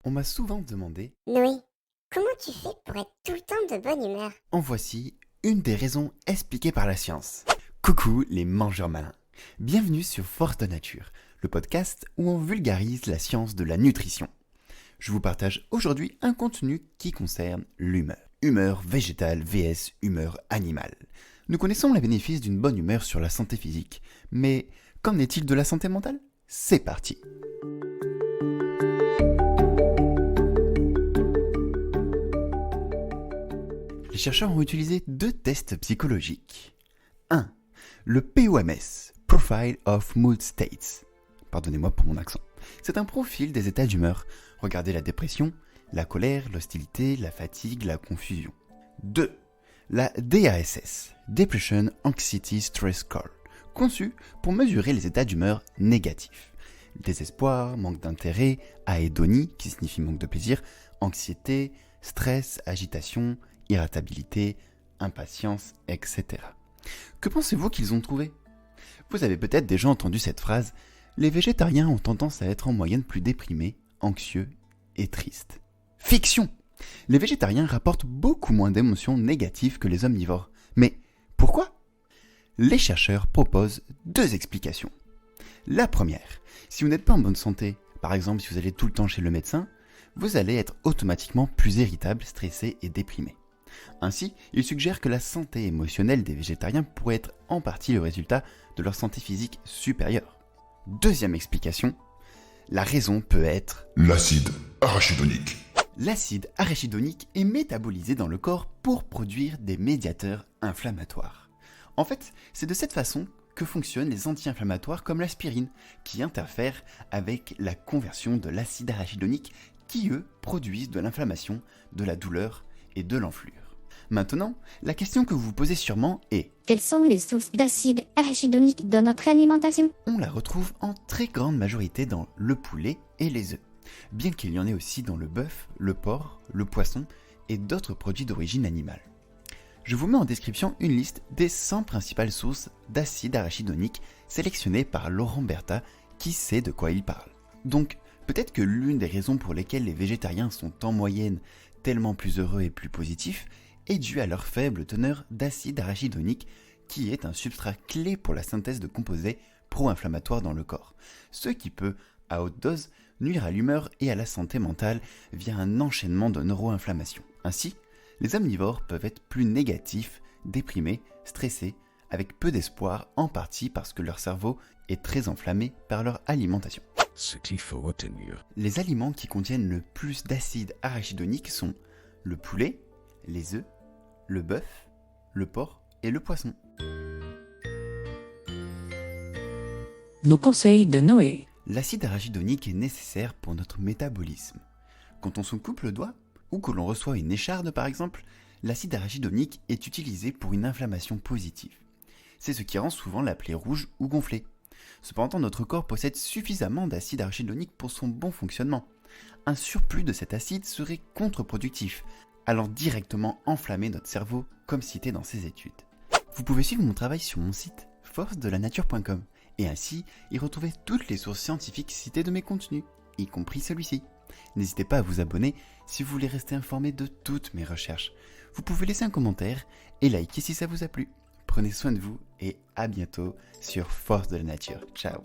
On m'a souvent demandé, Noé, comment tu fais pour être tout le temps de bonne humeur? en voici une des raisons expliquées par la science. Coucou les mangeurs malins. Bienvenue sur Force de Nature, le podcast où on vulgarise la science de la nutrition. Je vous partage aujourd'hui un contenu qui concerne l'humeur. Humeur végétale vs humeur animale. Nous connaissons les bénéfices d'une bonne humeur sur la santé physique, mais qu'en est-il de la santé mentale? C'est parti. Les chercheurs ont utilisé deux tests psychologiques. 1. Le POMS, Profile of Mood States. Pardonnez-moi pour mon accent. C'est un profil des états d'humeur. Regardez la dépression, la colère, l'hostilité, la fatigue, la confusion. 2. La DASS, Depression Anxiety Stress Score, conçu pour mesurer les états d'humeur négatifs. Désespoir, manque d'intérêt, ahédonie, qui signifie manque de plaisir, anxiété, stress, agitation, irritabilité, impatience, etc. Que pensez-vous qu'ils ont trouvé? Vous avez peut-être déjà entendu cette phrase « Les végétariens ont tendance à être en moyenne plus déprimés, anxieux et tristes ». Fiction! Les végétariens rapportent beaucoup moins d'émotions négatives que les omnivores. Mais pourquoi? Les chercheurs proposent deux explications. La première, si vous n'êtes pas en bonne santé, par exemple si vous allez tout le temps chez le médecin, vous allez être automatiquement plus irritable, stressé et déprimé. Ainsi, il suggère que la santé émotionnelle des végétariens pourrait être en partie le résultat de leur santé physique supérieure. Deuxième explication, la raison peut être l'acide arachidonique. l'acide arachidonique est métabolisé dans le corps pour produire des médiateurs inflammatoires. En fait, c'est de cette façon que fonctionnent les anti-inflammatoires comme l'aspirine, qui interfèrent avec la conversion de l'acide arachidonique qui, eux, produisent de l'inflammation, de la douleur et de l'enflure. Maintenant, la question que vous vous posez sûrement est: Quelles sont les sources d'acide arachidonique dans notre alimentation? on la retrouve en très grande majorité dans le poulet et les œufs, bien qu'il y en ait aussi dans le bœuf, le porc, le poisson et d'autres produits d'origine animale. Je vous mets en description une liste des 100 principales sources d'acide arachidonique sélectionnées par Laurent Bertha, qui sait de quoi il parle. Donc, peut-être que l'une des raisons pour lesquelles les végétariens sont en moyenne tellement plus heureux et plus positifs est due à leur faible teneur d'acide arachidonique, qui est un substrat clé pour la synthèse de composés pro-inflammatoires dans le corps, ce qui peut, à haute dose, nuire à l'humeur et à la santé mentale via un enchaînement de neuroinflammation. Ainsi, les omnivores peuvent être plus négatifs, déprimés, stressés, avec peu d'espoir, en partie parce que leur cerveau est très enflammé par leur alimentation. Ce qu'il faut retenir. Les aliments qui contiennent le plus d'acide arachidonique sont le poulet, les œufs, le bœuf, le porc et le poisson. Nos conseils de Noé. L'acide arachidonique est nécessaire pour notre métabolisme. Quand on se coupe le doigt, ou que l'on reçoit une écharde par exemple, l'acide arachidonique est utilisé pour une inflammation positive. C'est ce qui rend souvent la plaie rouge ou gonflée. Cependant, notre corps possède suffisamment d'acide arachidonique pour son bon fonctionnement. Un surplus de cet acide serait contre-productif, allant directement enflammer notre cerveau, comme cité dans ces études. Vous pouvez suivre mon travail sur mon site forcedelanature.com et ainsi y retrouver toutes les sources scientifiques citées de mes contenus, y compris celui-ci. N'hésitez pas à vous abonner si vous voulez rester informé de toutes mes recherches. Vous pouvez laisser un commentaire et liker si ça vous a plu. Prenez soin de vous et à bientôt sur Force de la Nature. Ciao.